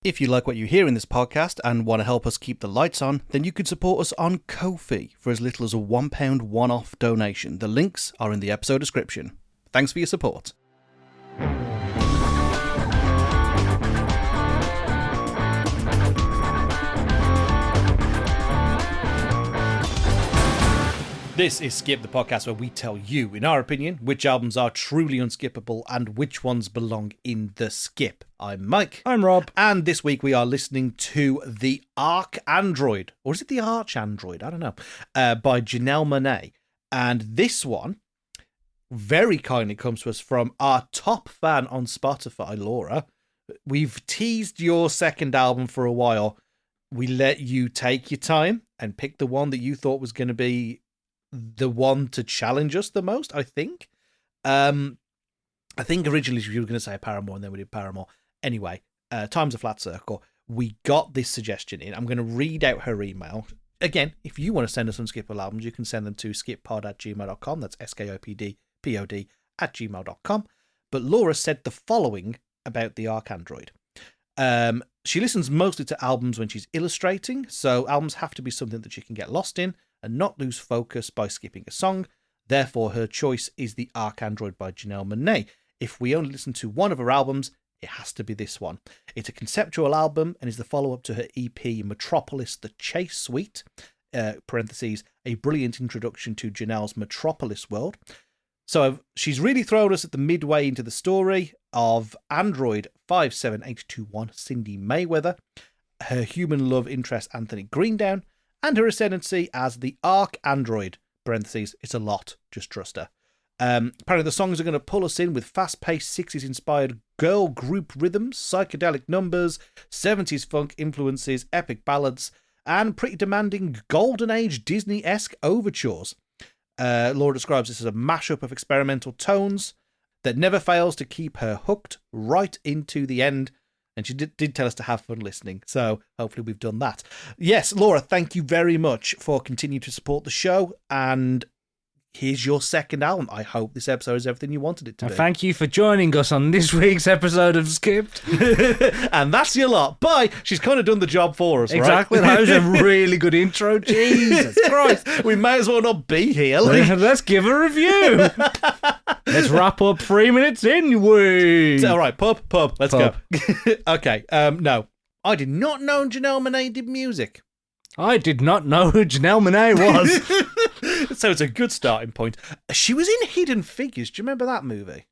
If you like what you hear in this podcast and want to help us keep the lights on, then you could support us on Ko-fi for as little as a £1 one-off donation. The links are in the episode description. Thanks for your support. This is Skip, the podcast where we tell you, in our opinion, which albums are truly unskippable and which ones belong in the skip. I'm Mike. I'm Rob. And this week we are listening to The ArchAndroid, or is it The ArchAndroid? I don't know, by Janelle Monáe. And this one very kindly comes to us from our top fan on Spotify, Laura. We've teased your second album for a while. We let you take your time and pick the one that you thought was going to be the one to challenge us the most, I think. I think originally you were going to say Paramore, and then we did Paramore. Anyway, time's a flat circle. We got this suggestion in. I'm going to read out her email. Again, if you want to send us some skippable albums, you can send them to skippod@gmail.com. That's skopdpod@gmail.com. But Laura said the following about the ArchAndroid. She listens mostly to albums when she's illustrating, so albums have to be something that she can get lost in and not lose focus by skipping a song. Therefore, her choice is the ArchAndroid by Janelle Monáe. If we only listen to one of her albums, it has to be this one. It's a conceptual album and is the follow-up to her EP Metropolis, The Chase Suite, parentheses, a brilliant introduction to Janelle's Metropolis world. So she's really thrown us at the midway into the story of Android 57821 Cindi Mayweather, her human love interest Anthony Greendown, and her ascendancy as the ArchAndroid, parentheses, it's a lot, just trust her. Apparently the songs are going to pull us in with fast-paced 60s-inspired girl group rhythms, psychedelic numbers, 70s funk influences, epic ballads, and pretty demanding golden age Disney-esque overtures. Laura describes this as a mashup of experimental tones that never fails to keep her hooked right into the end. And she did tell us to have fun listening, so hopefully we've done that. Yes, Laura, thank you very much for continuing to support the show, and here's your second album. I hope this episode is everything you wanted it to be. Thank you for joining us on this week's episode of Skipped. And that's your lot. Bye. She's kind of done the job for us, exactly. Right? That was a really good intro. Jesus Christ. We may as well not be here. Let's give a review. Let's wrap up 3 minutes in. All right, pub. Let's go. Okay. No, I did not know Janelle Monáe did music. I did not know who Janelle Monáe was. So it's a good starting point. She was in Hidden Figures. Do you remember that movie?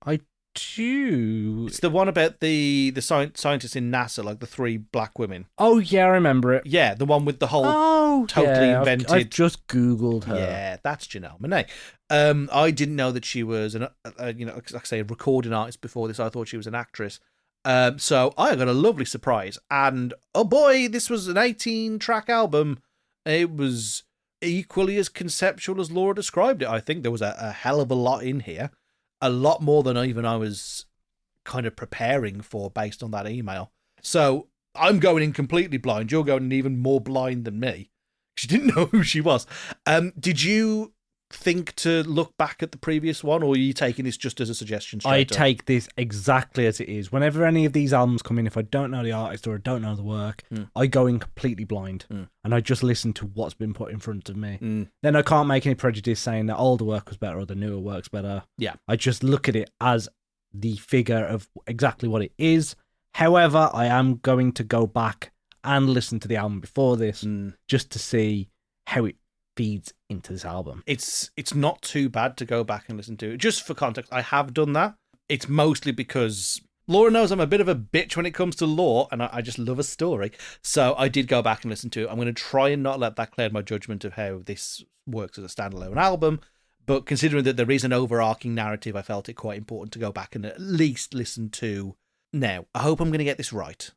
I do. It's the one about the scientists in NASA, like the three black women. Oh, yeah, I remember it. Yeah, the one with the whole totally invented... I've just Googled her. Yeah, that's Janelle Monáe. I didn't know that she was, like I say, a recording artist before this. I thought she was an actress. So I got a lovely surprise. And, oh boy, this was an 18-track album. It was equally as conceptual as Laura described it. I think there was a hell of a lot in here. A lot more than even I was kind of preparing for based on that email. So I'm going in completely blind. You're going in even more blind than me. She didn't know who she was. Did you think to look back at the previous one, or are you taking this just as a suggestion? I take this exactly as it is. Whenever any of these albums come in, if I don't know the artist or I don't know the work, I go in completely blind and I just listen to what's been put in front of me. Then I can't make any prejudice saying that older work was better or the newer work's better. Yeah, I just look at it as the figure of exactly what it is. However, I am going to go back and listen to the album before this just to see how it feeds into this album. It's not too bad to go back and listen to it. Just for context, I have done that. It's mostly because Laura knows I'm a bit of a bitch when it comes to lore, and I just love a story. So I did go back and listen to it. I'm going to try and not let that cloud my judgment of how this works as a standalone album. But considering that there is an overarching narrative, I felt it quite important to go back and at least listen to. Now, I hope I'm going to get this right.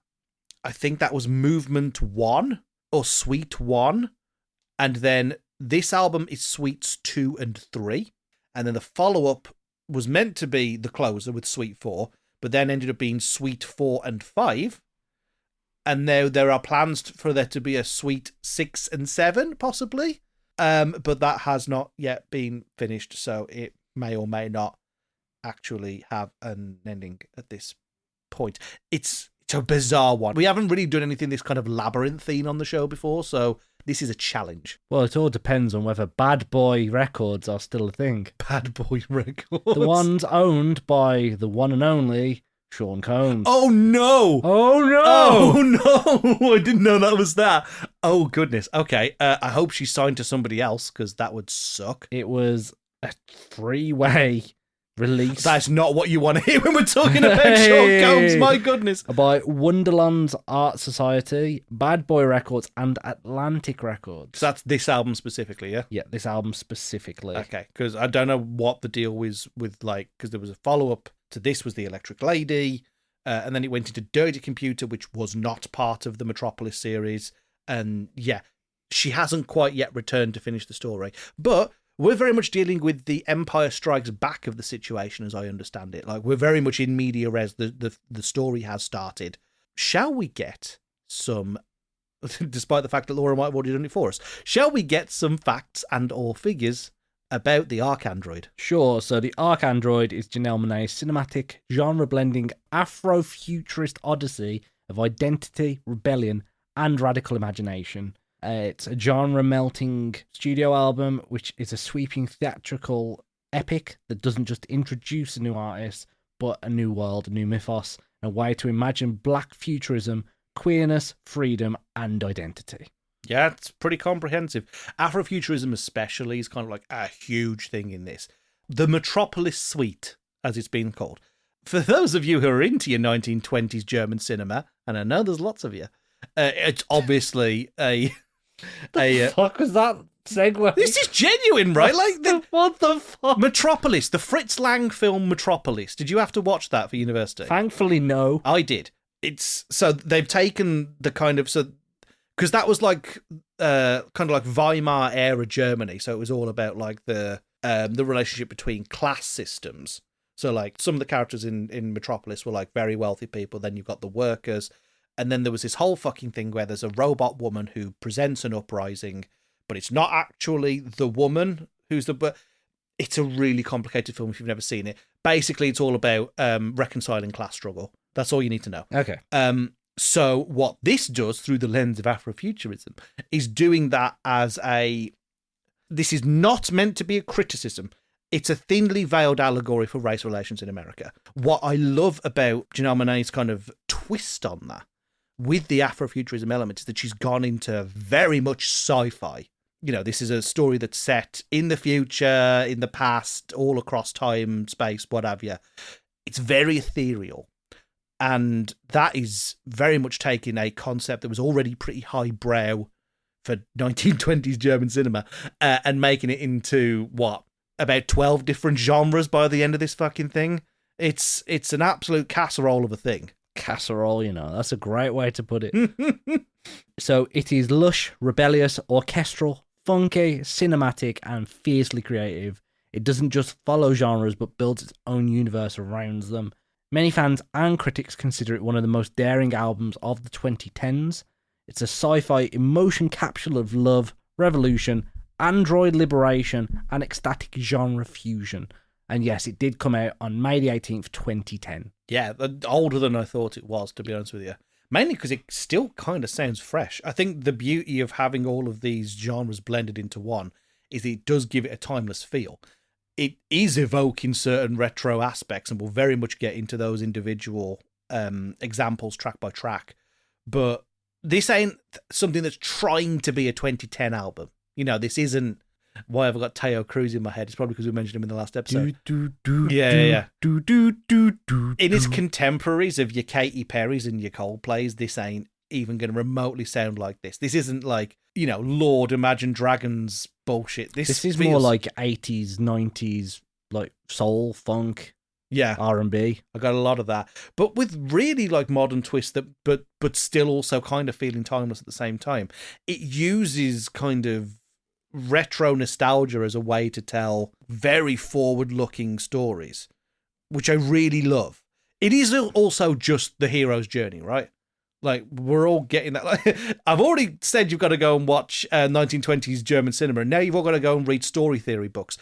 I think that was Movement 1 or Suite 1. And then this album is Suites 2 and 3. And then the follow-up was meant to be the closer with Suite 4, but then ended up being Suite 4 and 5. And now there are plans for there to be a Suite 6 and 7, possibly. But that has not yet been finished, so it may or may not actually have an ending at this point. It's a bizarre one. We haven't really done anything this kind of labyrinthine on the show before, so this is a challenge. Well, it all depends on whether Bad Boy Records are still a thing. Bad Boy Records. The ones owned by the one and only Sean Combs. Oh, no! Oh, no! Oh, no! I didn't know that was that. Oh, goodness. Okay, I hope she's signed to somebody else, because that would suck. It was a 3-way release. That's not what you want to hear when we're talking about Sean Combs, my goodness. By Wondaland's Art Society, Bad Boy Records, and Atlantic Records. So that's this album specifically, yeah? Yeah, this album specifically. Okay, because I don't know what the deal was with, like, because there was a follow-up to this was The Electric Lady, and then it went into Dirty Computer, which was not part of the Metropolis series, and yeah, she hasn't quite yet returned to finish the story. But we're very much dealing with the Empire Strikes Back of the situation, as I understand it. Like, we're very much in media res. The story has started. Shall we get some, despite the fact that Laura might have already done it for us, shall we get some facts and or figures about the ArchAndroid? Sure, so the ArchAndroid is Janelle Monáe's cinematic, genre-blending, Afrofuturist odyssey of identity, rebellion, and radical imagination. It's a genre-melting studio album, which is a sweeping theatrical epic that doesn't just introduce a new artist, but a new world, a new mythos, a way to imagine black futurism, queerness, freedom, and identity. Yeah, it's pretty comprehensive. Afrofuturism especially is kind of like a huge thing in this. The Metropolis Suite, as it's been called. For those of you who are into your 1920s German cinema, and I know there's lots of you, it's obviously a... The fuck was that segue? This is genuine, right? Like what the fuck? Metropolis, the Fritz Lang film Metropolis. Did you have to watch that for university? Thankfully, no. I did. It's so they've taken the kind of because that was like kind of like Weimar era Germany. So it was all about like the relationship between class systems. So like some of the characters in Metropolis were like very wealthy people. Then you've got the workers. And then there was this whole fucking thing where there's a robot woman who presents an uprising, but it's not actually the woman who's but it's a really complicated film if you've never seen it. Basically, it's all about reconciling class struggle. That's all you need to know. Okay. So what this does through the lens of Afrofuturism is doing that as this is not meant to be a criticism. It's a thinly veiled allegory for race relations in America. What I love about Janelle Monáe's kind of twist on that with the Afrofuturism element is that she's gone into very much sci-fi. You know, this is a story that's set in the future, in the past, all across time, space, what have you. It's very ethereal. And that is very much taking a concept that was already pretty highbrow for 1920s German cinema and making it into, about 12 different genres by the end of this fucking thing. It's an absolute casserole of a thing. Casserole, that's a great way to put it. So it is lush, rebellious, orchestral, funky, cinematic, and fiercely creative. It doesn't just follow genres, but builds its own universe around them. Many fans and critics consider it one of the most daring albums of the 2010s. It's a sci-fi emotion capsule of love, revolution, android liberation, and ecstatic genre fusion. And yes, it did come out on May the 18th, 2010. Yeah, older than I thought it was, to be honest with you. Mainly because it still kind of sounds fresh. I think the beauty of having all of these genres blended into one is it does give it a timeless feel. It is evoking certain retro aspects, and we'll very much get into those individual examples track by track. But this ain't something that's trying to be a 2010 album. This isn't... Why have I got Teo Cruz in my head? It's probably because we mentioned him in the last episode. Yeah. In its contemporaries of your Katy Perrys and your Coldplays, this ain't even going to remotely sound like this. This isn't like, Lord Imagine Dragons bullshit. This is more like 80s, 90s, like soul, funk, R&B. I got a lot of that. But with really like modern twists that but still also kind of feeling timeless at the same time. It uses kind of retro nostalgia as a way to tell very forward-looking stories, which I really love. It is also just the hero's journey, right? Like, we're all getting that. Like, I've already said you've got to go and watch 1920s German cinema, and now you've all got to go and read story theory books.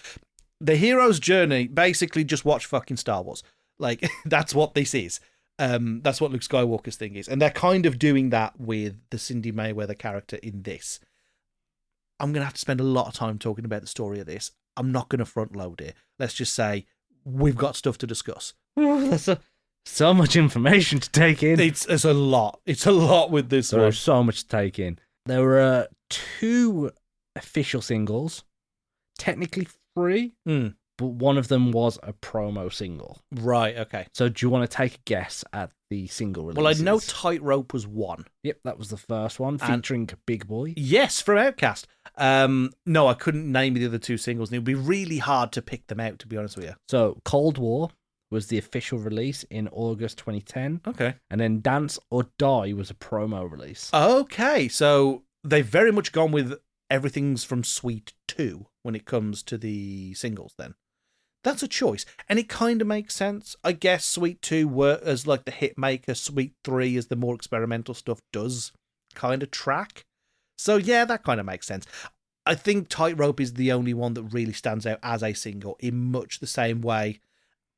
The hero's journey, basically just watch fucking Star Wars. Like, that's what this is. That's what Luke Skywalker's thing is. And they're kind of doing that with the Cindi Mayweather character in this. I'm going to have to spend a lot of time talking about the story of this. I'm not going to front load it. Let's just say we've got stuff to discuss. That's so much information to take in. It's a lot. It's a lot with this one. There's so much to take in. There were 2 official singles, technically 3, but one of them was a promo single. Right, okay. So do you want to take a guess at the single releases? Well, I know Tightrope was one. Yep, that was the first one, featuring Big Boy. Yes, from Outkast. No, I couldn't name the other 2 singles, and it would be really hard to pick them out, to be honest with you. So Cold War was the official release in August 2010. Okay. And then Dance or Die was a promo release. Okay, so they've very much gone with everything's from Suite 2 when it comes to the singles then. That's a choice, and it kind of makes sense. I guess Suite 2 were as like the hit maker, Suite 3 as the more experimental stuff does kind of track. So yeah, that kind of makes sense. I think Tightrope is the only one that really stands out as a single in much the same way,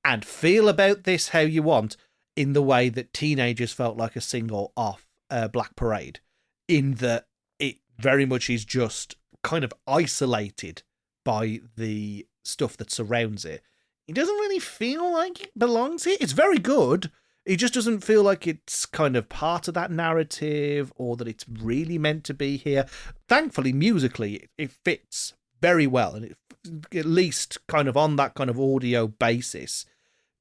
and feel about this how you want, in the way that Teenagers felt like a single off Black Parade, in that it very much is just kind of isolated by the stuff that surrounds it. It doesn't really feel like it belongs here. It's very good. It just doesn't feel like it's kind of part of that narrative or that it's really meant to be here. Thankfully, musically, it fits very well, and it, at least kind of on that kind of audio basis,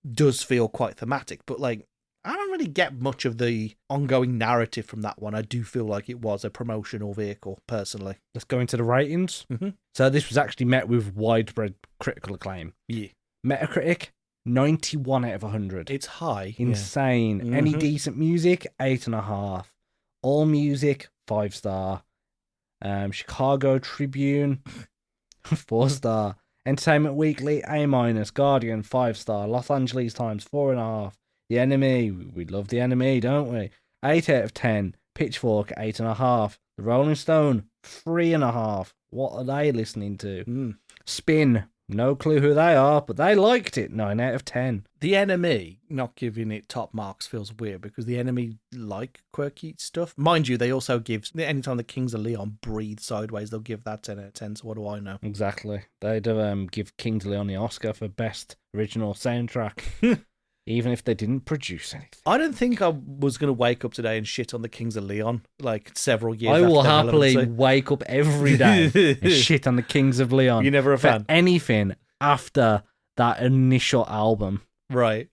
does feel quite thematic. But like, I don't really get much of the ongoing narrative from that one. I do feel like it was a promotional vehicle, personally. Let's go into the ratings. Mm-hmm. So this was actually met with widespread critical acclaim. Yeah. Metacritic, 91 out of 100. It's high. Insane. Yeah. Mm-hmm. Any decent music, 8.5. All music, 5-star. Chicago Tribune, 4-star. Entertainment Weekly, A-. Guardian, 5-star. Los Angeles Times, 4.5. The Enemy, we love The Enemy, don't we? 8 out of 10. Pitchfork, 8.5. The Rolling Stone, 3.5. What are they listening to? Spin, no clue who they are, but they liked it. 9 out of 10. The Enemy not giving it top marks feels weird, because The Enemy like quirky stuff. Mind you, they also give, anytime the Kings of Leon breathe sideways, they'll give that 10 out of 10, so what do I know? Exactly. They do give Kings of Leon the Oscar for Best Original Soundtrack. Even if they didn't produce anything. I don't think I was going to wake up today and shit on the Kings of Leon, like several years I after will their happily relevancy. wake up every day and shit on the Kings of Leon. You're never a for fan? anything after that initial album. Right.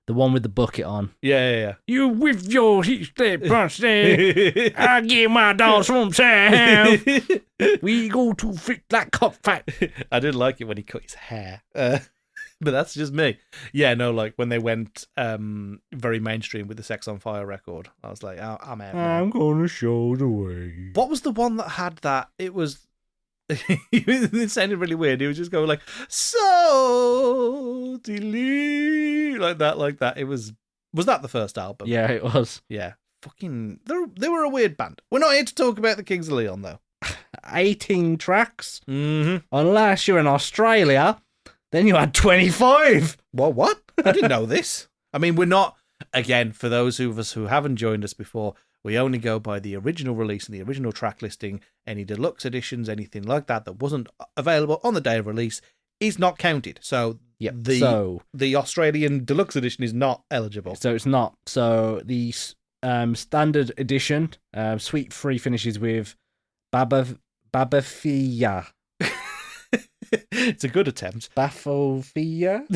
The one with the bucket on. Yeah. You with your heat step pussy. I give my dog some time. We go to fit that cock fat. I didn't like it when he cut his hair. But that's just me. Yeah, no, like when they went very mainstream with the Sex on Fire record, I was like, oh, I'm out. I'm gonna show the way. What was the one that had that? It was. It sounded really weird. He was just going like, so delete, like that. It was that the first album? Yeah, it was. Yeah. Fucking, they were a weird band. We're not here to talk about the Kings of Leon, though. 18 tracks. Mm-hmm. Unless you're in Australia. Then you had 25. What? I didn't know this. I mean, we're not, again, for those of us who haven't joined us before, we only go by the original release and the original track listing. Any deluxe editions, anything like that wasn't available on the day of release is not counted. So yep. the Australian deluxe edition is not eligible. So it's not. So the standard edition, Suite 3 finishes with Babafia. It's a good attempt. Bafofia?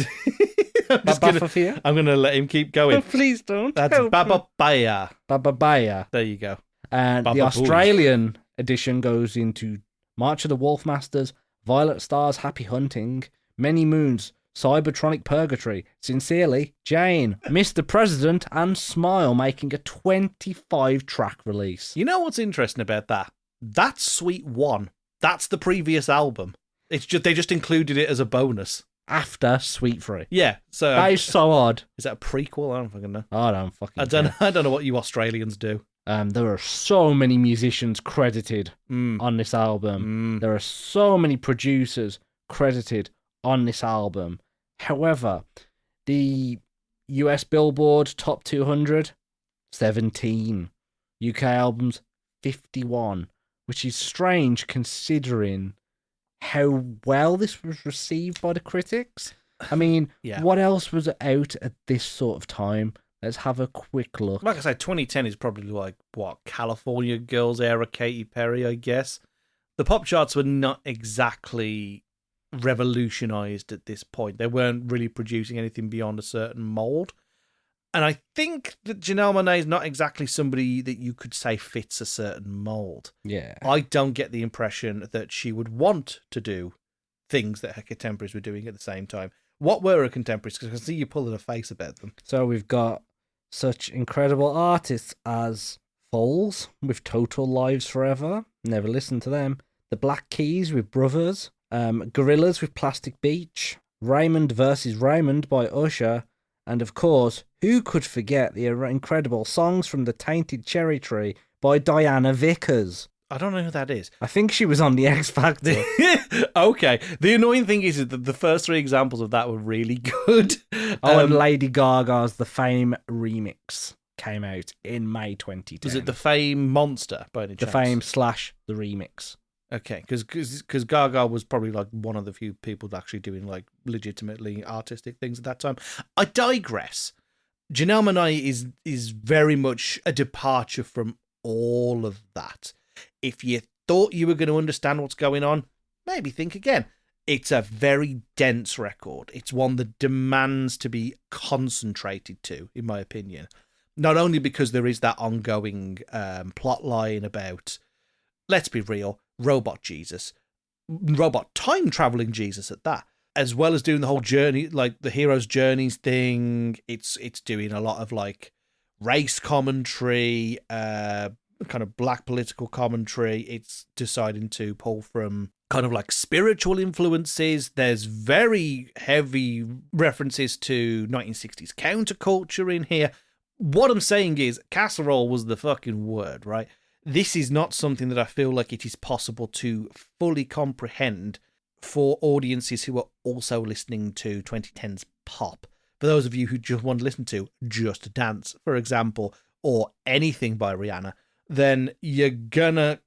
I'm going to let him keep going. Please don't. That's Bababaya. Bababaya. There you go. And the Australian edition goes into March of the Wolfmasters, Violet Stars, Happy Hunting, Many Moons, Cybertronic Purgatory, Sincerely, Jane, Mr. President, and Smile, making a 25-track release. You know what's interesting about that? That's Suite 1. That's the previous album. It's just they just included it as a bonus after Suite 3. Yeah, so that is so odd. Is that a prequel? I don't fucking know. I don't fucking. I don't know what you Australians do. There are so many musicians credited on this album. There are so many producers credited on this album. However, the US Billboard Top 200, 17. UK albums, 51. Which is strange considering how well this was received by the critics. I mean, what else was out at this sort of time? Let's have a quick look. Like I say, 2010 is probably like, what, California Girls era Katy Perry, I guess. The pop charts were not exactly revolutionized at this point. They weren't really producing anything beyond a certain mold. And I think that Janelle Monáe is not exactly somebody that you could say fits a certain mold. Yeah. I don't get the impression that she would want to do things that her contemporaries were doing at the same time. What were her contemporaries? Because I can see you pulling a face about them. So we've got such incredible artists as Foals with Total Lives Forever. Never listened to them. The Black Keys with Brothers. Gorillaz with Plastic Beach. Raymond versus Raymond by Usher. And of course, who could forget the incredible Songs from the Tainted Cherry Tree by Diana Vickers? I don't know who that is. I think she was on the X Factor. Okay. The annoying thing is that the first three examples of that were really good. And Lady Gaga's The Fame remix came out in May 2010. Was it The Fame Monster by any chance? The Fame / the remix. Okay, because Gaga was probably like one of the few people actually doing like legitimately artistic things at that time. I digress. Janelle Monáe is very much a departure from all of that. If you thought you were going to understand what's going on, maybe think again. It's a very dense record. It's one that demands to be concentrated to, in my opinion. Not only because there is that ongoing plot line about, let's be real, robot Jesus, robot time-traveling Jesus at that, as well as doing the whole journey, like the hero's journeys thing. It's doing a lot of like race commentary, kind of black political commentary. It's deciding to pull from kind of like spiritual influences. There's very heavy references to 1960s counterculture in here. What I'm saying is casserole was the fucking word, right? This is not something that I feel like it is possible to fully comprehend for audiences who are also listening to 2010's pop. For those of you who just want to listen to Just Dance, for example, or anything by Rihanna, then you're gonna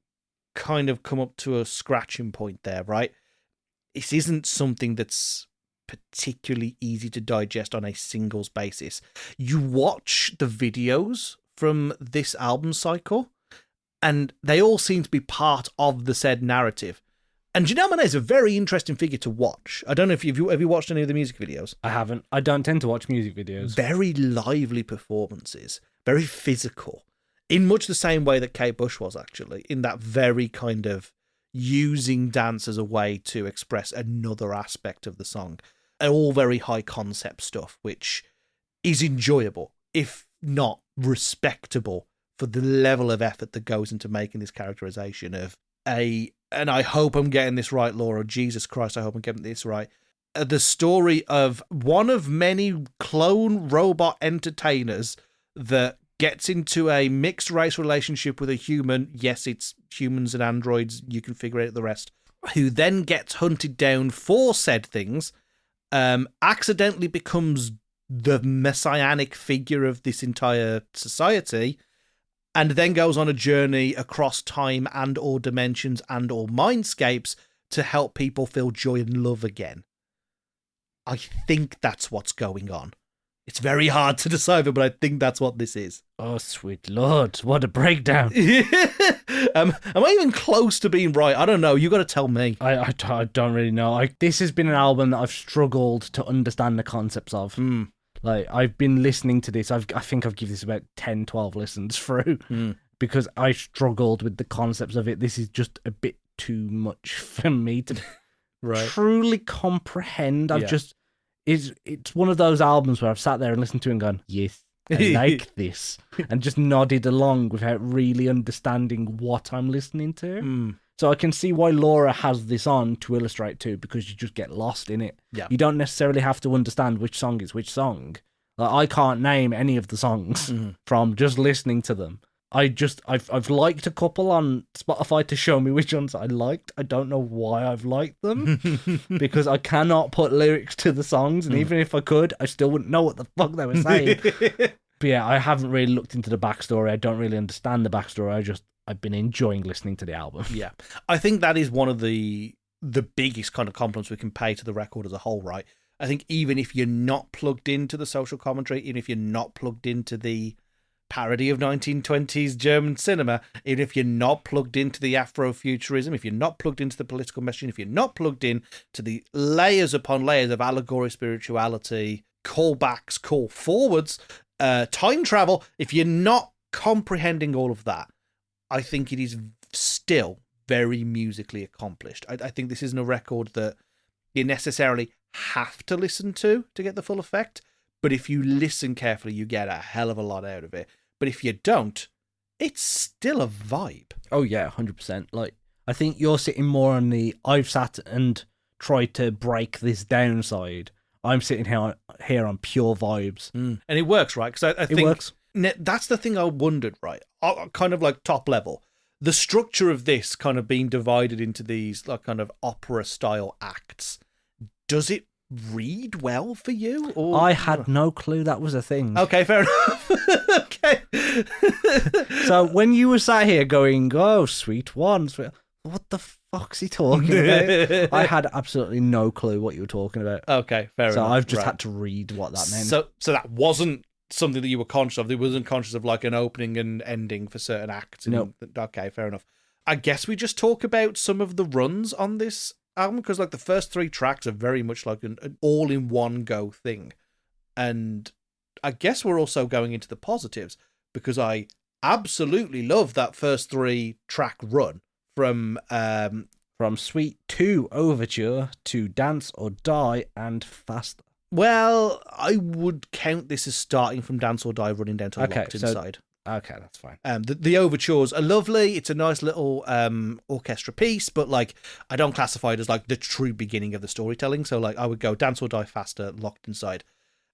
kind of come up to a scratching point there, right? This isn't something that's particularly easy to digest on a singles basis. You watch the videos from this album cycle, and they all seem to be part of the said narrative. And Janelle Monáe is a very interesting figure to watch. I don't know if have you watched any of the music videos? I haven't. I don't tend to watch music videos. Very lively performances, very physical, in much the same way that Kate Bush was, actually, in that very kind of using dance as a way to express another aspect of the song. All very high concept stuff, which is enjoyable, if not respectable, for the level of effort that goes into making this characterization of and I hope I'm getting this right, Laura. Jesus Christ, I hope I'm getting this right. The story of one of many clone robot entertainers that gets into a mixed race relationship with a human. Yes, it's humans and androids. You can figure out the rest. Who then gets hunted down for said things, accidentally becomes the messianic figure of this entire society, and then goes on a journey across time and or dimensions and or mindscapes to help people feel joy and love again. I think that's what's going on. It's very hard to decipher, but I think that's what this is. Oh, sweet Lord, what a breakdown. Am I even close to being right? I don't know. You got to tell me. I don't really know. This has been an album that I've struggled to understand the concepts of. Like, I've been listening to this. I think I've given this about 10, 12 listens through because I struggled with the concepts of it. This is just a bit too much for me to truly comprehend. It's one of those albums where I've sat there and listened to it and gone, yes, I like this, and just nodded along without really understanding what I'm listening to. So I can see why Laura has this on to illustrate too, because you just get lost in it. Yeah. You don't necessarily have to understand which song is which song. Like, I can't name any of the songs from just listening to them. I've liked a couple on Spotify to show me which ones I liked. I don't know why I've liked them because I cannot put lyrics to the songs, and even if I could, I still wouldn't know what the fuck they were saying. But yeah, I haven't really looked into the backstory. I don't really understand the backstory. I've been enjoying listening to the album. Yeah, I think that is one of the biggest kind of compliments we can pay to the record as a whole, right? I think even if you're not plugged into the social commentary, even if you're not plugged into the parody of 1920s German cinema, even if you're not plugged into the Afrofuturism, if you're not plugged into the political messaging, if you're not plugged in to the layers upon layers of allegory, spirituality, callbacks, call forwards, time travel, if you're not comprehending all of that, I think it is still very musically accomplished. I think this isn't a record that you necessarily have to listen to get the full effect, but if you listen carefully, you get a hell of a lot out of it. But if you don't, it's still a vibe. Oh yeah, 100%. Like, I think you're sitting more on the I've sat and tried to break this down side. I'm sitting here on pure vibes. And it works, right? Because I think it works. That's the thing I wondered, right? Kind of like top level. The structure of this kind of being divided into these like kind of opera style acts. Does it read well for you? Or I had no clue that was a thing. Okay, fair enough. Okay. So when you were sat here going, oh, sweet one, what the fuck's he talking about? I had absolutely no clue what you were talking about. Okay, fair enough. So I've just had to read what that meant. So that wasn't something that you were conscious of. It wasn't conscious of like an opening and ending for certain acts. No. Okay, fair enough. I guess we just talk about some of the runs on this album, because like the first 3 tracks are very much like an all-in-one go thing. And I guess we're also going into the positives, because I absolutely love that first 3 track run from Suite 2 Overture to Dance or Die and Faster. Well, I would count this as starting from Dance or Die running down to Locked Inside. Okay, that's fine. The overtures are lovely. It's a nice little orchestra piece, but like I don't classify it as like the true beginning of the storytelling. So like I would go Dance or Die Faster, Locked Inside.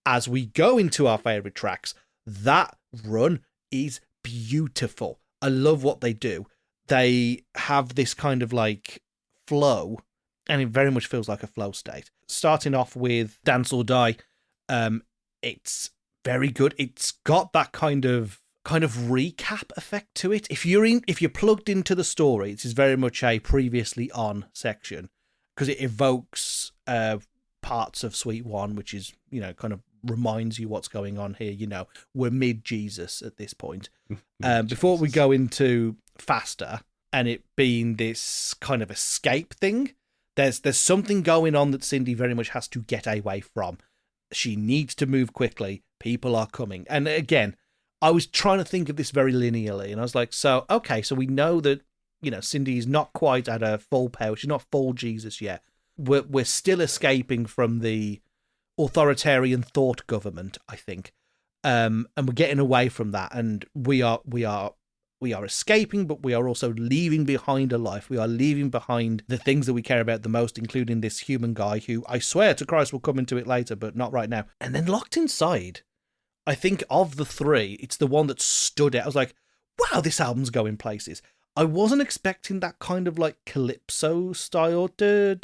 As we go into our favorite tracks, that run is beautiful. I love what they do. They have this kind of like flow, and it very much feels like a flow state. Starting off with Dance or Die, it's very good. It's got that kind of recap effect to it. If you're plugged into the story, it is very much a previously on section, because it evokes parts of Suite 1, which is, kind of reminds you what's going on here. We're mid-Jesus at this point. Before we go into Faster, and it being this kind of escape thing, there's something going on that Cindi very much has to get away from. She needs to move quickly. People are coming. And again, I was trying to think of this very linearly, and I was like, so we know that, Cindi is not quite at her full power. She's not full Jesus yet. We're still escaping from the authoritarian thought government, I think. And we're getting away from that, and we are escaping, but we are also leaving behind a life. We are leaving behind the things that we care about the most, including this human guy who, I swear to Christ, we'll come into it later, but not right now. And then Locked Inside, I think of the 3, it's the one that stood out. I was like, wow, this album's going places. I wasn't expecting that kind of like calypso style. I've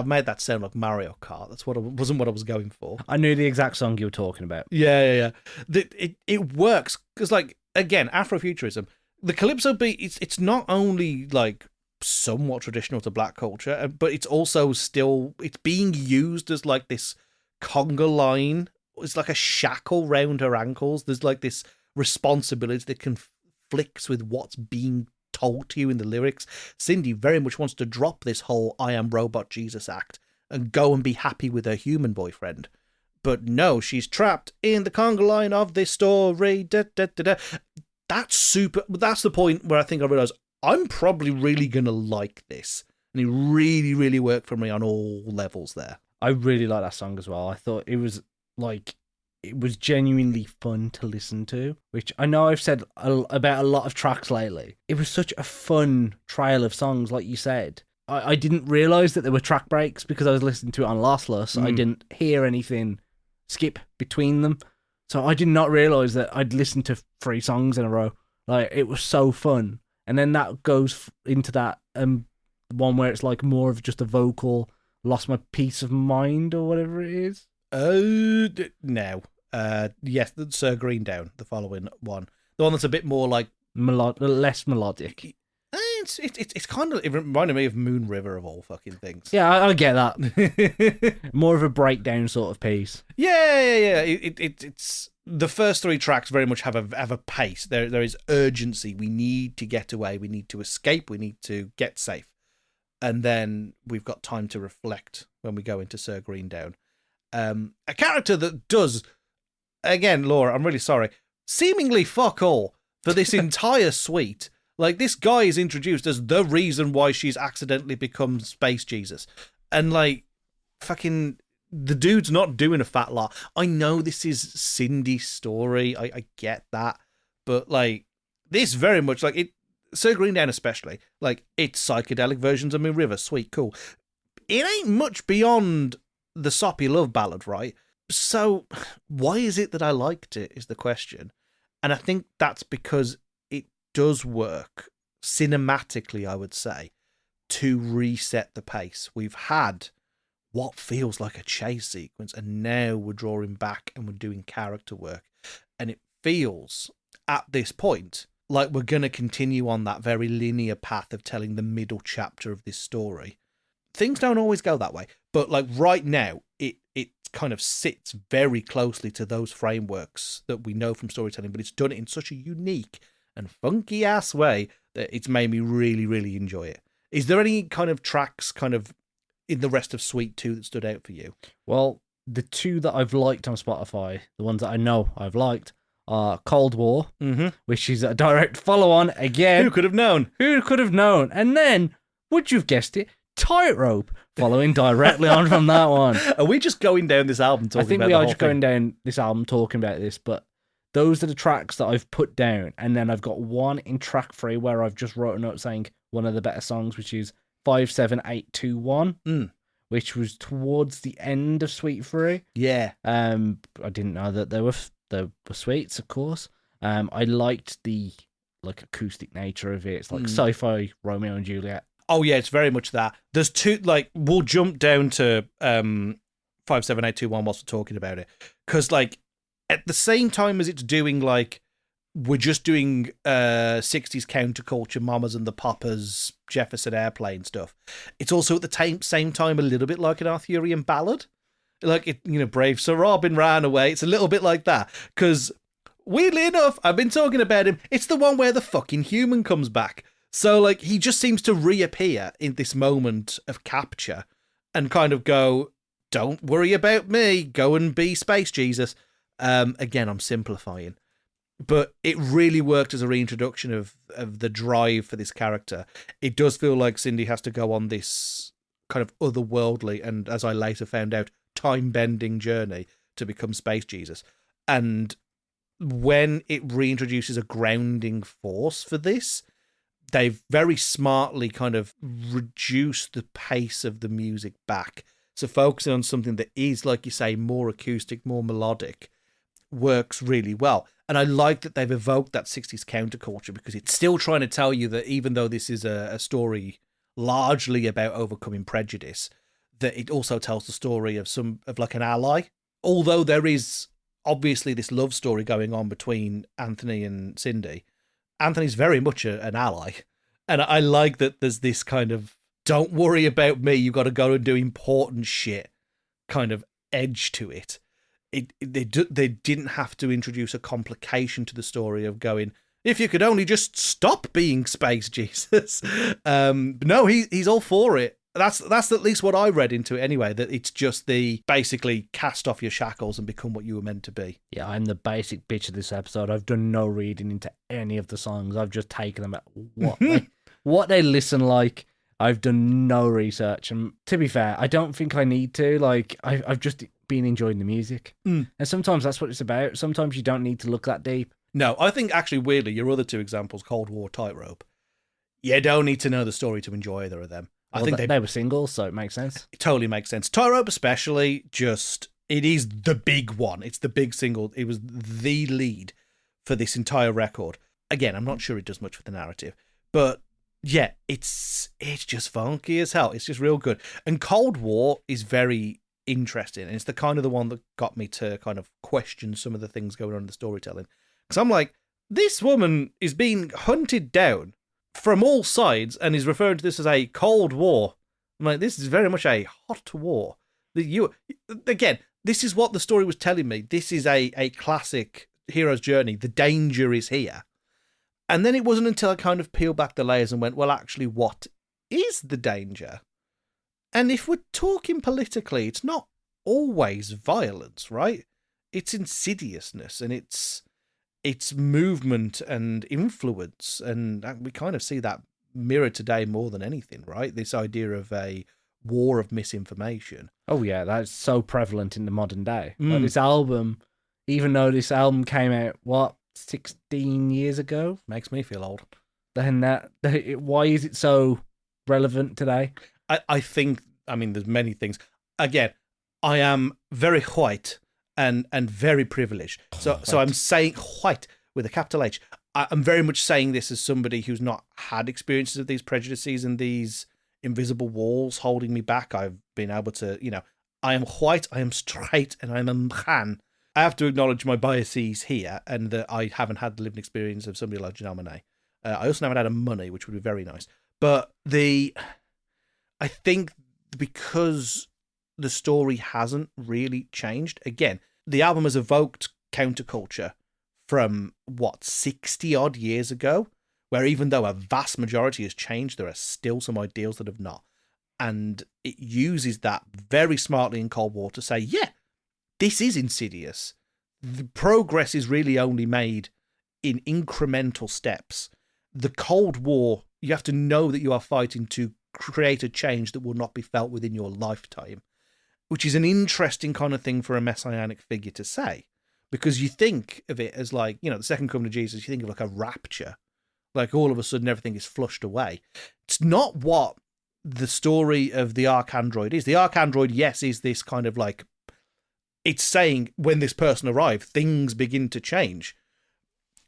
made that sound like Mario Kart. That's wasn't what I was going for. I knew the exact song you were talking about. Yeah. It works because, like, again, Afrofuturism, the calypso beat. It's not only like somewhat traditional to black culture, but it's also it's being used as like this conga line. It's like a shackle round her ankles. There's like this responsibility that conflicts with what's being told to you in the lyrics. Cindi very much wants to drop this whole I am robot Jesus act and go and be happy with her human boyfriend. But no, she's trapped in the conga line of this story. That's super. That's the point where I think I realised I'm probably really going to like this. And it really, really worked for me on all levels there. I really like that song as well. I thought it was genuinely fun to listen to, which I know I've said about a lot of tracks lately. It was such a fun trail of songs, like you said. I didn't realise that there were track breaks because I was listening to it on lossless. I didn't hear anything skip between them. So I did not realize that I'd listened to 3 songs in a row. Like, it was so fun. And then that goes into that one where it's like more of just a vocal, lost my peace of mind or whatever it is. No. Yes, Sir Greendown, the following one. The one that's a bit more like... less melodic. It's kind of... It reminded me of Moon River of all fucking things. Yeah, I get that. More of a breakdown sort of piece. Yeah. It's... The first 3 tracks very much have a pace. There is urgency. We need to get away. We need to escape. We need to get safe. And then we've got time to reflect when we go into Sir Greendown. A character that does... Again, Laura, I'm really sorry. Seemingly fuck all for this entire suite. Like, this guy is introduced as the reason why she's accidentally become Space Jesus. And, like, fucking... The dude's not doing a fat lot. I know this is Cindy's story. I get that. But, like, this very much, like, it... Sir Greendown especially, like, it's psychedelic versions of Moon River. Sweet, cool. It ain't much beyond the soppy love ballad, right? So, why is it that I liked it, is the question. And I think that's because it does work, cinematically, I would say, to reset the pace. We've had what feels like a chase sequence, and now we're drawing back and we're doing character work. And it feels, at this point, like we're going to continue on that very linear path of telling the middle chapter of this story. Things don't always go that way, but like right now, it kind of sits very closely to those frameworks that we know from storytelling, but it's done it in such a unique and funky ass way that it's made me really, really enjoy it. Is there any kind of tracks kind of in the rest of Suite 2 that stood out for you? Well, the 2 that I've liked on Spotify, the ones that I know I've liked, are Cold War, which is a direct follow-on again. Who could have known? Who could have known? And then, would you've guessed it, Tightrope, following directly on from that one. Are we just going down this album talking about I think the we are whole just thing? going down this album talking about this, but those are the tracks that I've put down, and then I've got one in track 3 where I've just wrote a note saying one of the better songs, which is 57821, which was towards the end of Suite 3. Yeah. I didn't know that there were suites, of course. I liked the like acoustic nature of it. It's like sci-fi Romeo and Juliet. Oh yeah, it's very much that. There's 2, like, we'll jump down to 57821 whilst we're talking about it, because like at the same time as it's doing, like, we're just doing 60s counterculture, Mamas and the Papas, Jefferson Airplane stuff, it's also at the same time a little bit like an Arthurian ballad. Like, it, you know, Brave Sir Robin ran away. It's a little bit like that. Because, weirdly enough, I've been talking about him. It's the one where the fucking human comes back. So, like, he just seems to reappear in this moment of capture and kind of go, don't worry about me. Go and be Space Jesus. Again, I'm simplifying. But it really worked as a reintroduction of the drive for this character. It does feel like Cindy has to go on this kind of otherworldly and, as I later found out, time-bending journey to become Space Jesus. And when it reintroduces a grounding force for this, they've very smartly kind of reduced the pace of the music back. So focusing on something that is, like you say, more acoustic, more melodic, works really well. And I like that they've evoked that 60s counterculture, because it's still trying to tell you that even though this is a story largely about overcoming prejudice, that it also tells the story of like an ally. Although there is obviously this love story going on between Anthony and Cindy, Anthony's very much an ally. And I like that there's this kind of, don't worry about me, you got to go and do important shit kind of edge to it. They didn't have to introduce a complication to the story of going, if you could only just stop being Space Jesus. No, he's all for it. That's at least what I read into it anyway, that it's just the basically cast off your shackles and become what you were meant to be. Yeah, I'm the basic bitch of this episode. I've done no reading into any of the songs. I've just taken them at what they listen like. I've done no research. And to be fair, I don't think I need to. Like, I've just been enjoying the music. And sometimes that's what it's about. Sometimes you don't need to look that deep. No, I think actually, weirdly, your other 2 examples, Cold War, Tightrope, you don't need to know the story to enjoy either of them. Well, I think they were singles, so it makes sense. It totally makes sense. Tightrope especially, just, It is the big one. It's the big single. It was the lead for this entire record. Again, I'm not sure it does much for the narrative, but yeah, it's just funky as hell. It's just real good. And Cold War is very interesting, and it's the kind of the one that got me to kind of question some of the things going on in the storytelling. Because I'm like, this woman is being hunted down from all sides and is referring to this as a Cold War. I'm like, this is very much a hot war. Again, this is what the story was telling me. This is a classic hero's journey. The danger is here. And then it wasn't until I kind of peeled back the layers and went, well, actually, what is the danger? And if we're talking politically, it's not always violence, right? It's insidiousness, and it's movement and influence. And we kind of see that mirrored today more than anything, right? This idea of a war of misinformation. Oh, yeah, that's so prevalent in the modern day. Like this album, even though this album came out, 16 years ago? Makes me feel old. Then why is it so relevant today? I think, there's many things. Again, I am very white and very privileged. So I'm saying white with a capital H. I'm very much saying this as somebody who's not had experiences of these prejudices and these invisible walls holding me back. I've been able to, I am white, I am straight, and I'm a man. I have to acknowledge my biases here, and that I haven't had the lived experience of somebody like Janelle Monáe. I also haven't had a money, which would be very nice. But I think because the story hasn't really changed, again, the album has evoked counterculture from, 60-odd years ago, where even though a vast majority has changed, there are still some ideals that have not. And it uses that very smartly in Cold War to say, yeah, this is insidious. The progress is really only made in incremental steps. The Cold War, you have to know that you are fighting to create a change that will not be felt within your lifetime, which is an interesting kind of thing for a messianic figure to say, because you think of it as like, the second coming of Jesus, you think of like a rapture, like all of a sudden everything is flushed away. It's not what the story of the ArchAndroid is. The ArchAndroid, yes, is this kind of like, it's saying when this person arrived, things begin to change.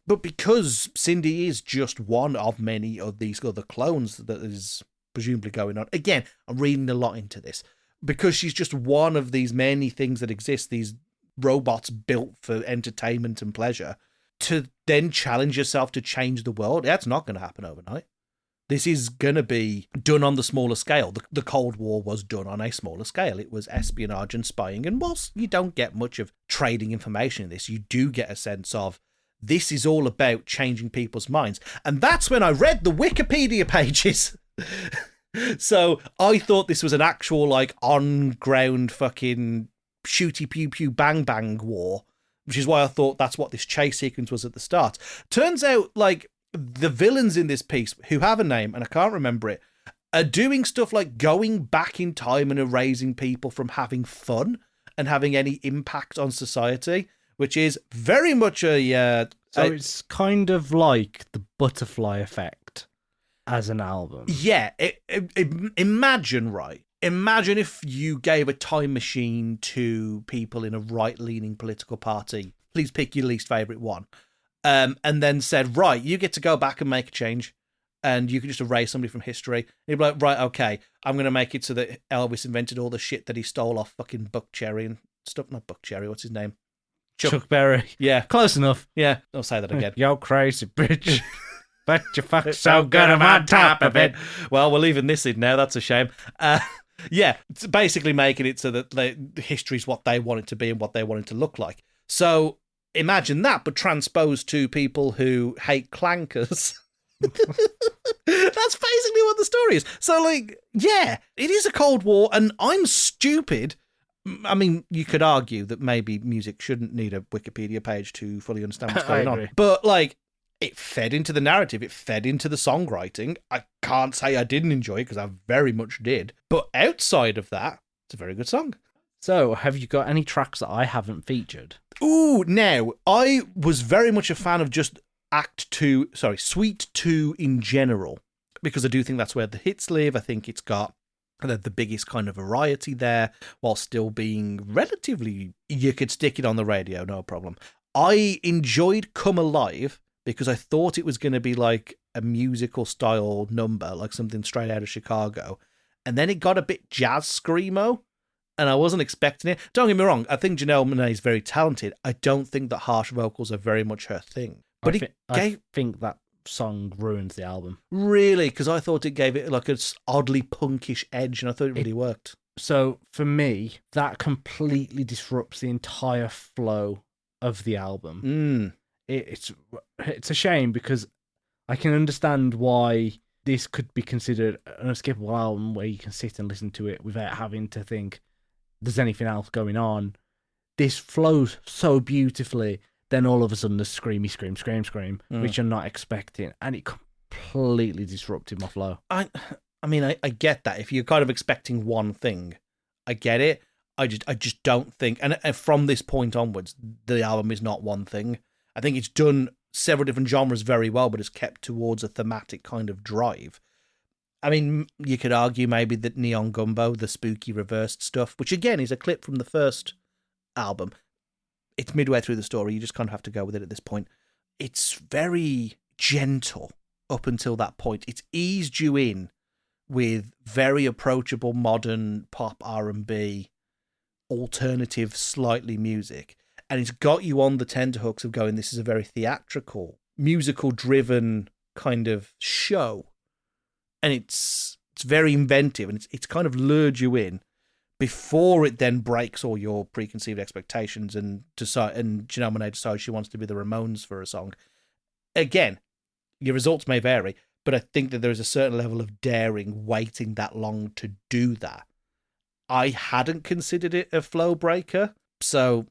But because Cindi is just one of many of these other clones that is presumably going on, again, I'm reading a lot into this, because she's just one of these many things that exist, these robots built for entertainment and pleasure, to then challenge yourself to change the world, that's not going to happen overnight. This is going to be done on the smaller scale. The Cold War was done on a smaller scale. It was espionage and spying. And whilst you don't get much of trading information in this, you do get a sense of this is all about changing people's minds. And that's when I read the Wikipedia pages. So I thought this was an actual, like, on-ground fucking shooty pew pew bang bang war, which is why I thought that's what this chase sequence was at the start. Turns out, like, the villains in this piece, who have a name, and I can't remember it, are doing stuff like going back in time and erasing people from having fun and having any impact on society, which is very much it's kind of like the Butterfly Effect as an album. Yeah, imagine if you gave a time machine to people in a right-leaning political party. Please pick your least favourite one. And then said, right, you get to go back and make a change, and you can just erase somebody from history. And you'd be like, right, okay, I'm going to make it so that Elvis invented all the shit that he stole off fucking Buck Cherry and stuff. Not Buck Cherry, what's his name? Chuck Berry. Yeah. Close enough. Yeah, I'll say that again. Yo, crazy bitch. But you fuck so good, I'm on top of it. Well, we're leaving this in now, that's a shame. Yeah, it's basically making it so that history's what they want it to be and what they want it to look like. So imagine that, but transposed to people who hate clankers. That's basically what the story is. So, like, yeah, it is a Cold War, and I'm stupid. I mean, you could argue that maybe music shouldn't need a Wikipedia page to fully understand what's going on. But, like, it fed into the narrative. It fed into the songwriting. I can't say I didn't enjoy it, because I very much did. But outside of that, it's a very good song. So, have you got any tracks that I haven't featured? Ooh, now, I was very much a fan of just Suite 2 in general, because I do think that's where the hits live. I think it's got the biggest kind of variety there, while still being relatively, you could stick it on the radio, no problem. I enjoyed Come Alive because I thought it was going to be like a musical style number, like something straight out of Chicago. And then it got a bit jazz screamo, and I wasn't expecting it. Don't get me wrong, I think Janelle Monáe is very talented. I don't think that harsh vocals are very much her thing. But I think that song ruins the album. Really? Because I thought it gave it like an oddly punkish edge, and I thought it really worked. So for me, that completely disrupts the entire flow of the album. It's a shame, because I can understand why this could be considered an unskippable album where you can sit and listen to it without having to think there's anything else going on. This flows so beautifully. Then all of a sudden, the screamy scream, which I'm not expecting, and it completely disrupted my flow. I mean, I get that. If you're kind of expecting one thing, I get it. I just don't think, and from this point onwards, the album is not one thing. I think it's done several different genres very well, but it's kept towards a thematic kind of drive. I mean, you could argue maybe that Neon Gumbo, the spooky reversed stuff, which again is a clip from the first album. It's midway through the story. You just kind of have to go with it at this point. It's very gentle up until that point. It's eased you in with very approachable modern pop R&B, alternative slightly music. And it's got you on the tenterhooks of going, this is a very theatrical, musical-driven kind of show. And it's very inventive, and it's kind of lured you in before it then breaks all your preconceived expectations and Janelle Monáe decides she wants to be the Ramones for a song. Again, your results may vary, but I think that there is a certain level of daring waiting that long to do that. I hadn't considered it a flow breaker, so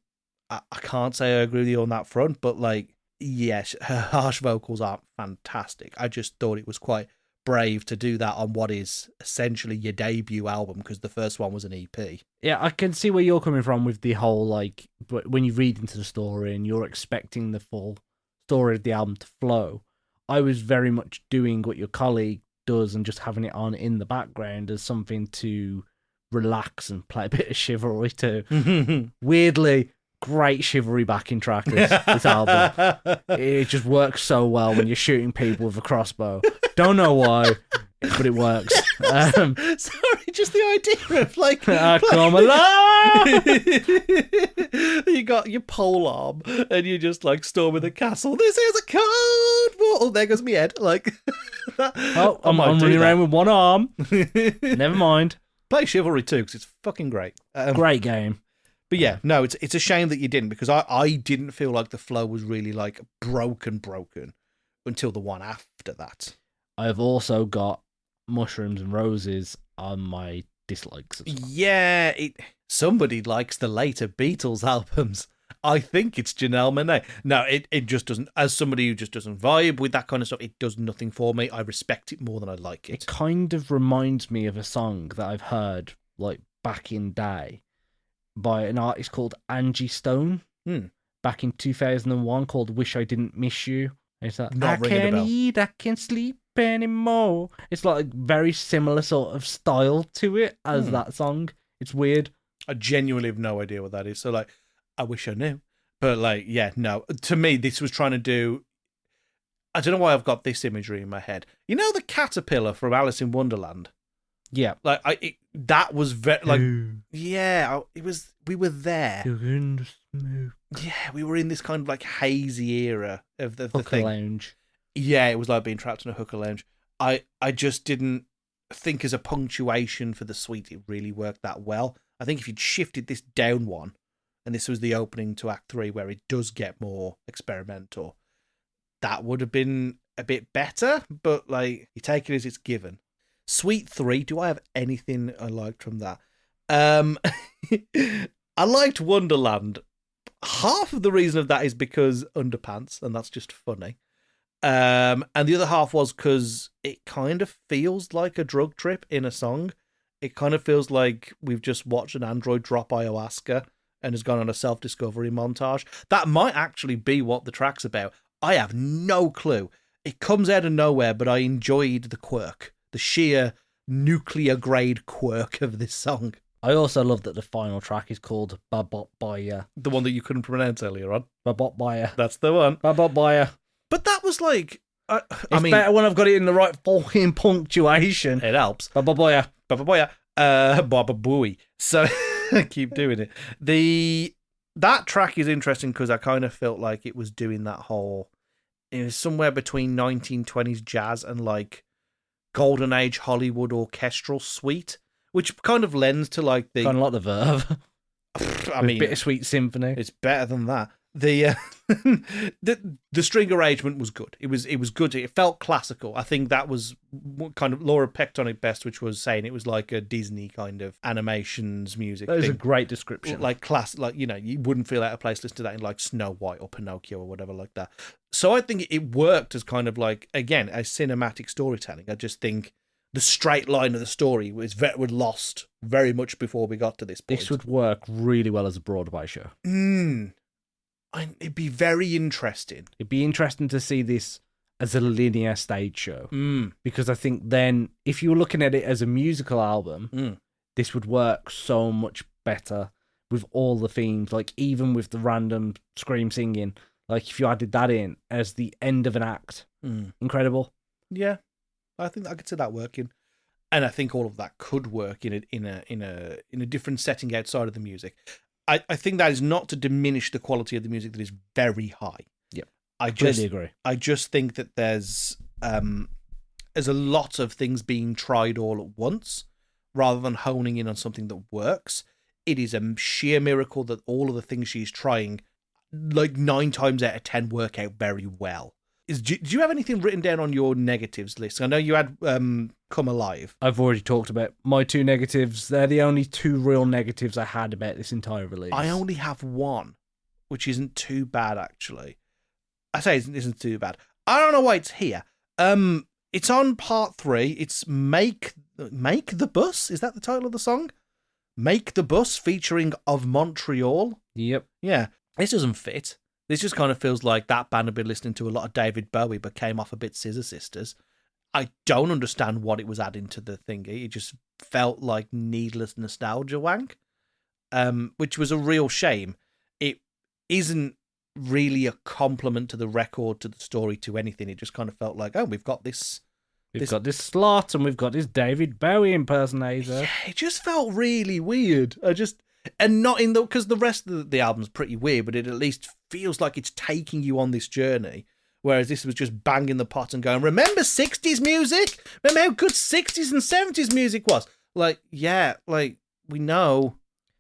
I can't say I agree with you on that front, but like, yes, her harsh vocals are fantastic. I just thought it was quite brave to do that on what is essentially your debut album, because the first one was an EP. Yeah, I can see where you're coming from with the whole, like, but when you read into the story and you're expecting the full story of the album to flow, I was very much doing what your colleague does and just having it on in the background as something to relax and play a bit of chivalry to. Weirdly, great chivalry backing track, this album. It just works so well when you're shooting people with a crossbow. Don't know why, but it works. Sorry, just the idea of like come alive. You got your pole arm and you just like storming the castle. This is a code. Oh, there goes my head. Like, I'm running around with one arm. Never mind. Play Chivalry 2 because it's fucking great. Great game. But yeah, no, it's a shame that you didn't, because I didn't feel like the flow was really like broken until the one after that. I've also got Mushrooms and Roses on my dislikes as well. Yeah, somebody likes the later Beatles albums. I think it's Janelle Monáe. No, it just doesn't. As somebody who just doesn't vibe with that kind of stuff, it does nothing for me. I respect it more than I like it. It kind of reminds me of a song that I've heard like back in day by an artist called Angie Stone back in 2001 called Wish I Didn't Miss You. It's like, I can't eat, I can't sleep anymore. It's like a very similar sort of style to it as that song. It's weird. I genuinely have no idea what that is. So like, I wish I knew. But like, yeah, no. To me, this was trying to do, I don't know why I've got this imagery in my head. You know the caterpillar from Alice in Wonderland? Yeah. Like that was very like, yeah, it was, we were there. You're in the smoke. Yeah, we were in this kind of like hazy era of the Hooker thing. Lounge. Yeah, it was like being trapped in a hooker lounge. I just didn't think as a punctuation for the suite it really worked that well. I think if you'd shifted this down one, and this was the opening to Act 3 where it does get more experimental, that would have been a bit better, but like, you take it as it's given. Suite 3, do I have anything I liked from that? I liked Wondaland. Half of the reason of that is because underpants, and that's just funny. And the other half was because it kind of feels like a drug trip in a song. It kind of feels like we've just watched an android drop ayahuasca and has gone on a self-discovery montage. That might actually be what the track's about. I have no clue. It comes out of nowhere, but I enjoyed the quirk, the sheer nuclear grade quirk of this song. I also love that the final track is called Babot Baya. The one that you couldn't pronounce earlier on. Babot Baya. That's the one. Babot Baya. But that was like... It's better when I've got it in the right fucking punctuation. It helps. Babot Baya. Baba Boya. Baba Booey. So I keep doing it. That track is interesting because I kind of felt like it was doing that whole... It was somewhere between 1920s jazz and like Golden Age Hollywood orchestral suite, which kind of lends to like the... Kind of like the Verve. I mean... Bittersweet Symphony. It's better than that. The string arrangement was good. It was good. It felt classical. I think that was what kind of Laura pecked on it best, which was saying it was like a Disney kind of animations music. That is a great description. Like you wouldn't feel out of place listening to that in like Snow White or Pinocchio or whatever like that. So I think it worked as kind of like, again, a cinematic storytelling. I just think the straight line of the story was lost very much before we got to this point. This would work really well as a Broadway show. It'd be very interesting. It'd be interesting to see this as a linear stage show. Because I think then, if you were looking at it as a musical album, this would work so much better with all the themes, like even with the random scream singing. Like if you added that in as the end of an act, incredible. Yeah, I think I could see that working, and I think all of that could work in a different setting outside of the music. I think that is not to diminish the quality of the music that is very high. Yep, I completely agree. I just think that there's a lot of things being tried all at once, rather than honing in on something that works. It is a sheer miracle that all of the things she's trying, like 9 times out of 10, work out very well. Do you have anything written down on your negatives list? I know you had Come Alive. I've already talked about my 2 negatives. They're the only 2 real negatives I had about this entire release. I only have 1, which isn't too bad, actually. I say it isn't too bad. I don't know why it's here. It's on part 3. It's Make the Bus. Is that the title of the song? Make the Bus, featuring Of Montreal. Yep. Yeah. This doesn't fit. This just kind of feels like that band had been listening to a lot of David Bowie, but came off a bit Scissor Sisters. I don't understand what it was adding to the thingy. It just felt like needless nostalgia wank, which was a real shame. It isn't really a compliment to the record, to the story, to anything. It just kind of felt like, oh, we've got this. We've got this slot, and we've got this David Bowie impersonator. Yeah, it just felt really weird. And not in because the rest of the album's pretty weird, but it at least feels like it's taking you on this journey. Whereas this was just banging the pot and going, remember 60s music? Remember how good 60s and 70s music was? Like, yeah, like, we know.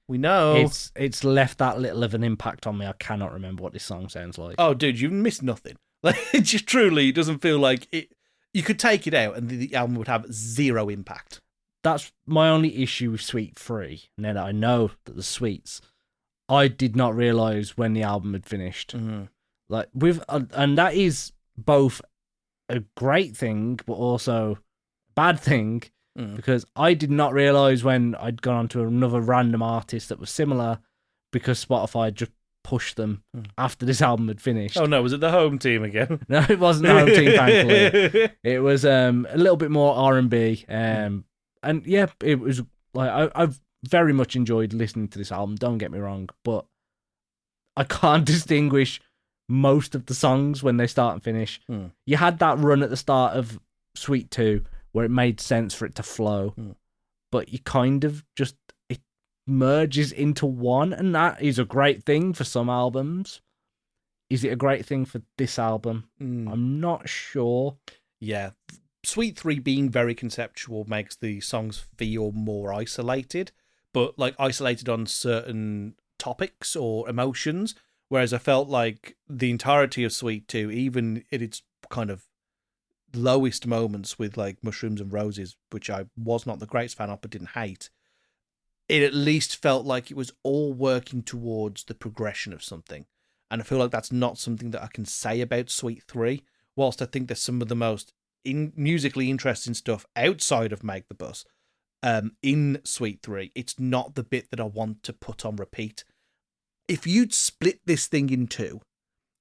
It's left that little of an impact on me. I cannot remember what this song sounds like. Oh, dude, you've missed nothing. Like, it just truly doesn't feel like it. You could take it out and the album would have 0 impact. That's my only issue with Suite 3. And then I know that the suites, I did not realise when the album had finished. Mm-hmm. Like and that is both a great thing, but also a bad thing, because I did not realise when I'd gone on to another random artist that was similar, because Spotify had just pushed them after this album had finished. Oh no, was it the Home Team again? No, it wasn't the Home Team, thankfully. It was a little bit more R&B. And yeah, it was like I've very much enjoyed listening to this album. Don't get me wrong, but I can't distinguish most of the songs when they start and finish. You had that run at the start of Suite 2 where it made sense for it to flow, but you kind of just it merges into one, and that is a great thing for some albums. Is it a great thing for this album? I'm not sure. Yeah. Suite 3 being very conceptual makes the songs feel more isolated, but like isolated on certain topics or emotions, whereas I felt like the entirety of Suite 2, even in its kind of lowest moments with like Mushrooms and Roses, which I was not the greatest fan of but didn't hate, it at least felt like it was all working towards the progression of something. And I feel like that's not something that I can say about Suite 3, whilst I think there's some of the most musically interesting stuff outside of Make the Bus in Suite 3. It's not the bit that I want to put on repeat. If you'd split this thing in 2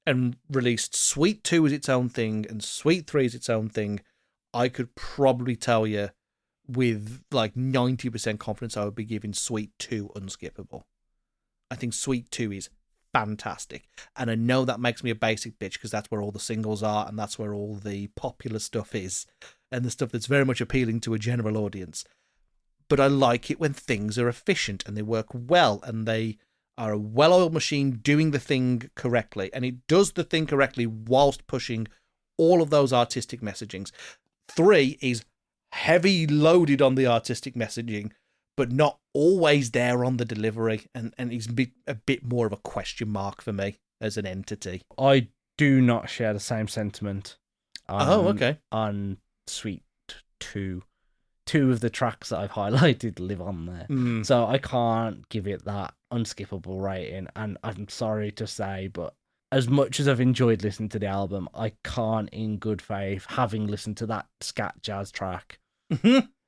and released Suite 2 as its own thing and Suite 3 as its own thing, I could probably tell you with like 90% confidence I would be giving Suite 2 unskippable. I think Suite 2 is fantastic. And I know that makes me a basic bitch because that's where all the singles are and that's where all the popular stuff is and the stuff that's very much appealing to a general audience. But I like it when things are efficient and they work well and they are a well-oiled machine doing the thing correctly. And it does the thing correctly whilst pushing all of those artistic messagings. 3 is heavy loaded on the artistic messaging, but not always there on the delivery. And he's a bit more of a question mark for me as an entity. I do not share the same sentiment on Suite 2. 2 of the tracks that I've highlighted live on there. So I can't give it that unskippable rating. And I'm sorry to say, but as much as I've enjoyed listening to the album, I can't in good faith, having listened to that scat jazz track,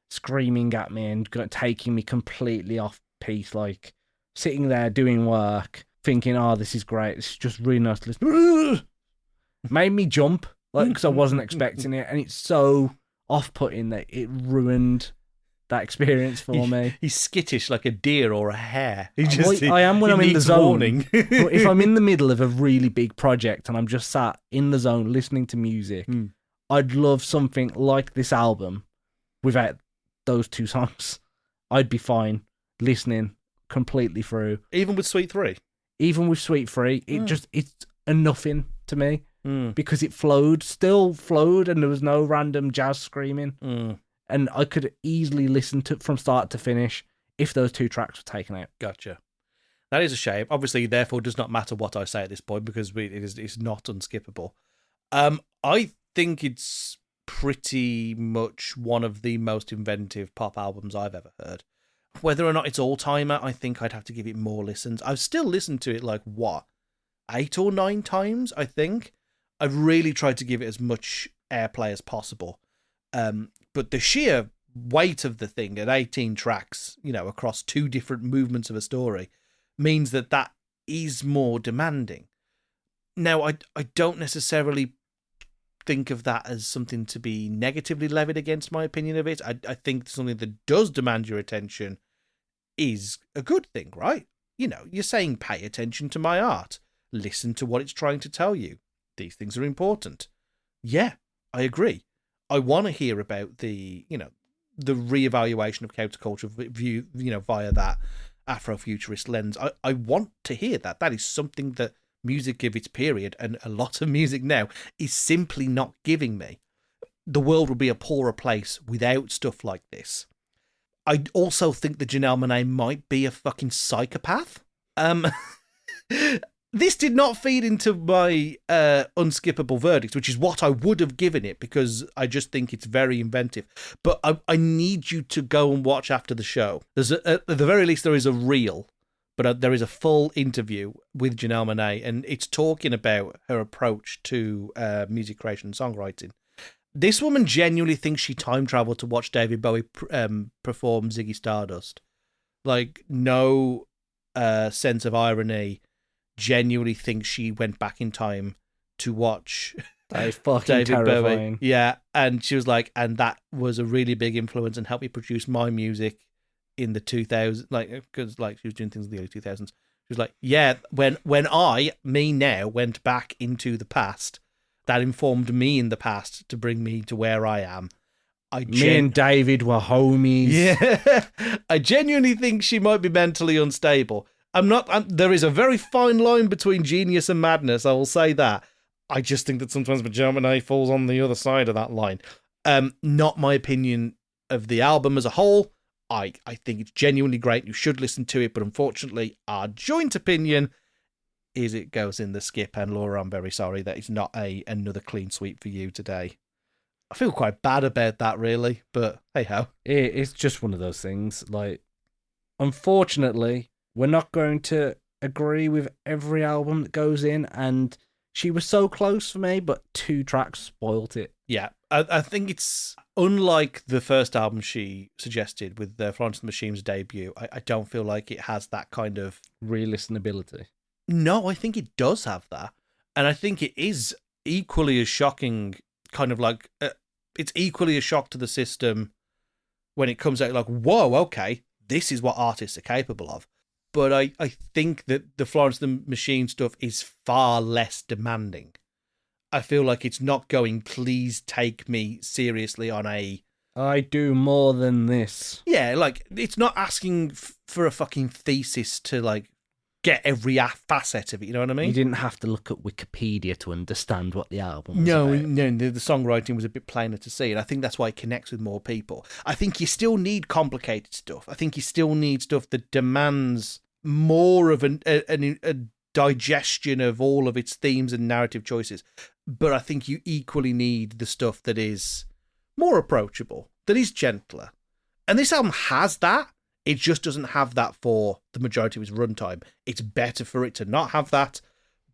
screaming at me and taking me completely off piece, like sitting there doing work, thinking, oh, this is great. It's just really nice to listen. Made me jump, like, because I wasn't expecting it. And it's so off-putting that it ruined that experience for me. He's skittish like a deer or a hare. I am when I'm in the zone. If I'm in the middle of a really big project and I'm just sat in the zone listening to music, I'd love something like this album without those 2 songs. I'd be fine listening completely through. Even with Suite 3? Even with Suite 3, it's a nothing to me. Because it still flowed, and there was no random jazz screaming. And I could easily listen to from start to finish if those 2 tracks were taken out. Gotcha. That is a shame. Obviously, therefore, it does not matter what I say at this point because it's not unskippable. I think it's pretty much one of the most inventive pop albums I've ever heard. Whether or not it's all-timer, I think I'd have to give it more listens. I've still listened to it 8 or 9 times, I think. I've really tried to give it as much airplay as possible. But the sheer weight of the thing at 18 tracks, across 2 different movements of a story, means that is more demanding. Now, I don't necessarily think of that as something to be negatively levied against my opinion of it. I think something that does demand your attention is a good thing, right? You're saying pay attention to my art. Listen to what it's trying to tell you. These things are important. Yeah, I agree. I want to hear about the reevaluation of counterculture view, via that Afrofuturist lens. I want to hear that. That is something that music of its period and a lot of music now is simply not giving me. The world would be a poorer place without stuff like this. I also think that Janelle Monáe might be a fucking psychopath. This did not feed into my unskippable verdict, which is what I would have given it because I just think it's very inventive. But I need you to go and watch after the show. There's at the very least there is a reel, but there is a full interview with Janelle Monáe, and it's talking about her approach to music creation and songwriting. This woman genuinely thinks she time traveled to watch David Bowie perform Ziggy Stardust. No sense of irony. Genuinely thinks she went back in time to watch that is fucking David terrifying. Bowie. Yeah, and she was like, and that was a really big influence and helped me produce my music in the 2000s. Because she was doing things in the early 2000s. She was like, yeah, when me now went back into the past, that informed me in the past to bring me to where I am. Me and David were homies. Yeah, I genuinely think she might be mentally unstable. There is a very fine line between genius and madness, I will say that. I just think that sometimes Janelle Monáe falls on the other side of that line. Not my opinion of the album as a whole. I think it's genuinely great. You should listen to it, but unfortunately, our joint opinion is it goes in the skip. And Laura, I'm very sorry that it's not another clean sweep for you today. I feel quite bad about that, really, but hey ho. It's just one of those things. Unfortunately, we're not going to agree with every album that goes in, and she was so close for me, but 2 tracks spoilt it. Yeah, I think it's unlike the first album she suggested with Florence and the Machine's debut. I don't feel like it has that kind of re-listenability. No, I think it does have that, and I think it is equally as shocking. It's equally a shock to the system when it comes out, like, whoa, okay, this is what artists are capable of. But I think that the Florence and the Machine stuff is far less demanding. I feel like it's not going, please take me seriously on a... I do more than this. Yeah, like, it's not asking for a fucking thesis to, like, get every facet of it, you know what I mean? You didn't have to look at Wikipedia to understand what the album was No, about. no, the songwriting was a bit plainer to see, and I think that's why it connects with more people. I think you still need complicated stuff. I think you still need stuff that demands more of a digestion of all of its themes and narrative choices. But I think you equally need the stuff that is more approachable, that is gentler. And this album has that. It just doesn't have that for the majority of its runtime. It's better for it to not have that,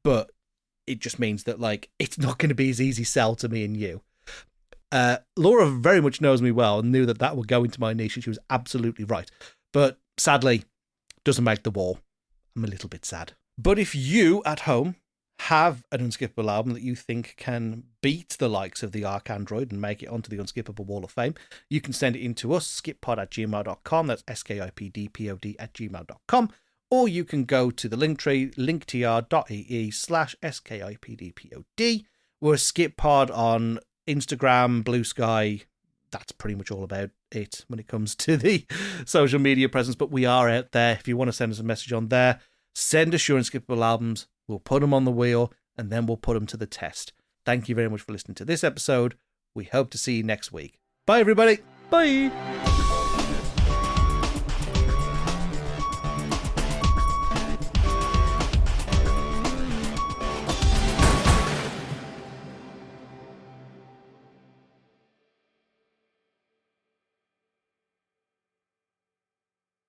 but it just means that, like, it's not going to be as easy sell to me and you. Laura very much knows me well and knew that would go into my niche, and she was absolutely right. But sadly, doesn't make the wall. I'm a little bit sad. But if you at home have an unskippable album that you think can beat the likes of the ArchAndroid and make it onto the Unskippable Wall of Fame, you can send it in to us, skippod@gmail.com. That's skipdpod@gmail.com. Or you can go to the Linktree, linktr.ee/skipdpod. We're Skippod on Instagram, Blue Sky. That's pretty much all about it when it comes to the social media presence, but we are out there. If you want to send us a message on there, send us your unskippable albums. We'll put them on the wheel, and then we'll put them to the test. Thank you very much for listening to this episode. We hope to see you next week. Bye, everybody. Bye.